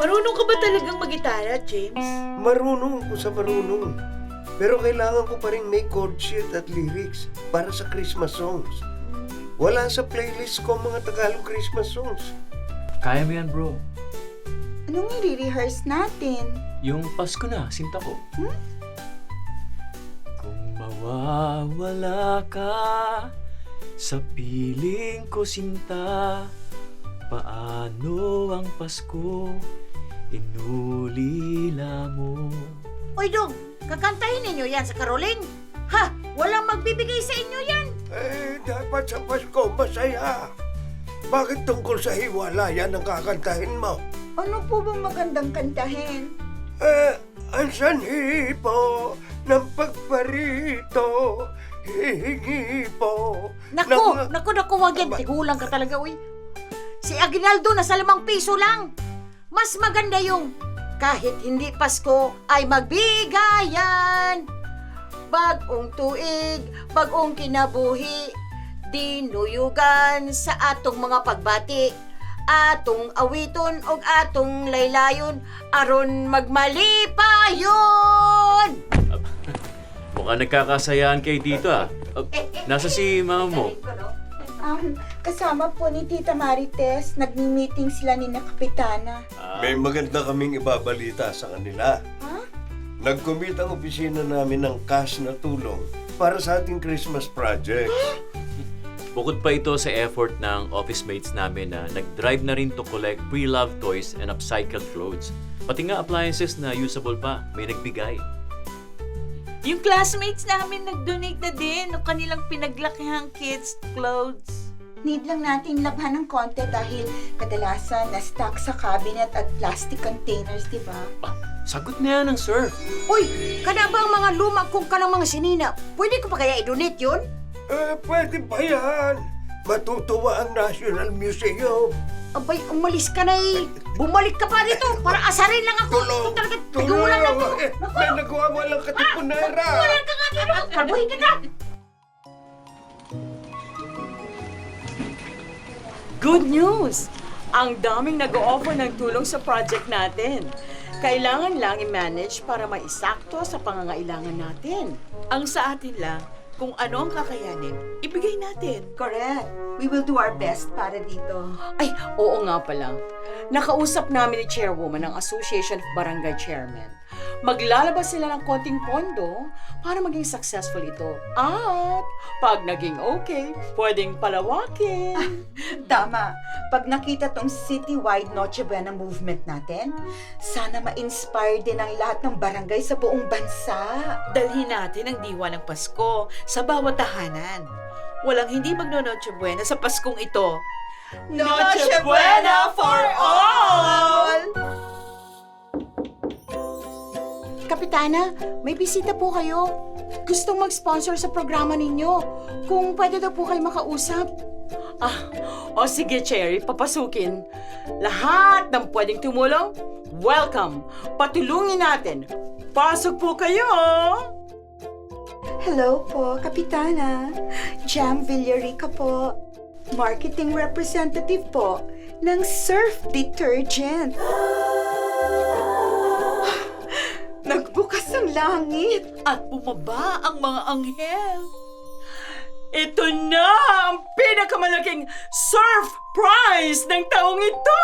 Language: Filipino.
Marunong ka ba talagang mag-gitara, James? Marunong ko sa marunong. Pero kailangan ko pa rin may chord sheet at lyrics para sa Christmas songs. Wala sa playlist ko mga Tagalog Christmas songs. Kaya mo yan, bro. Anong i-rehearse natin? Yung Pasko na, sinta ko. Kung mawawala ka sa piling ko, sinta, paano ang Pasko inulila mo? Uy, Dong, kakantahin ninyo yan sa Caroling? Ha? Walang magbibigay sa inyo yan. Dapat sa Pasko masaya. Bakit tungkol sa hiwalayan ang kakantahin mo? Ano po bang magandang kantahin? Ang sanhi po ng pagparito, hihingi po. Naku, wag yan. Tigulang ka talaga, uy. Si Aguinaldo nasa 5 piso lang. Mas maganda yung kahit hindi Pasko ay magbigayan. Bagong tuig, bagong kinabuhi, dinuyugan sa atong mga pagbati. Atong awiton og atong laylayon, aron magmalipayon. Mukhang nagkakasayaan kayo dito, ah. Nasa si mama mo? Kasama po ni Tita Marites, nagmi-meeting sila ni na Kapitana. May maganda kaming ibabalita sa kanila. Ha? Nag-commit ang opisina namin ng cash na tulong para sa ating Christmas project. Bukod pa ito sa effort ng office mates namin na nag-drive na rin to collect pre-loved toys and upcycled clothes. Pati nga appliances na usable pa, may nagbigay. Yung classmates namin nag-donate na din ng kanilang pinaglakihang kids' clothes. Need lang natin labhan ng konti dahil kadalasan na-stock sa cabinet at plastic containers, di ba? Sagot na yan ng sir. Uy, kada ba ang mga lumang kung ka ng mga sinina, pwede ko pa kaya i-donate yun? Pwede ba yan? Matutuwa ang National Museum. Abay, umalis ka na eh. Bumalik ka pa dito para asarin lang ako. Ito talaga, tigulan lang ako. May nagawa walang katipunera. Walang ka nga dito. Kalbuhin ka na. Good news! Ang daming nag-o-offer ng tulong sa project natin. Kailangan lang i-manage para maisakto sa pangangailangan natin. Ang sa atin lang, kung ano ang kakayanin, ibigay natin. Correct. We will do our best para dito. Ay, oo nga pala. Nakausap namin ni Chairwoman ng Association of Barangay Chairmen. Maglalabas sila ng konting pondo para maging successful ito. At pag naging okay, pwedeng palawakin. Tama. Pag nakita tong citywide Noche Buena movement natin, sana ma-inspire din ang lahat ng barangay sa buong bansa. Dalhin natin ang diwa ng Pasko sa bawat tahanan. Walang hindi magno-Noche Buena sa Paskong ito. Noche Buena for all! Kapitana, may bisita po kayo. Gustong mag-sponsor sa programa ninyo. Kung pwede daw po kayo makausap. O sige, Cherry, papasukin. Lahat ng pwedeng tumulong, welcome. Patulungin natin. Pasok po kayo! Hello po, Kapitana. Jam Villarica po. Marketing representative po ng Surf Detergent. Nagbukas ang langit. At bumaba ang mga anghel. Ito na ang pinakamalaking surf prize ng taong ito!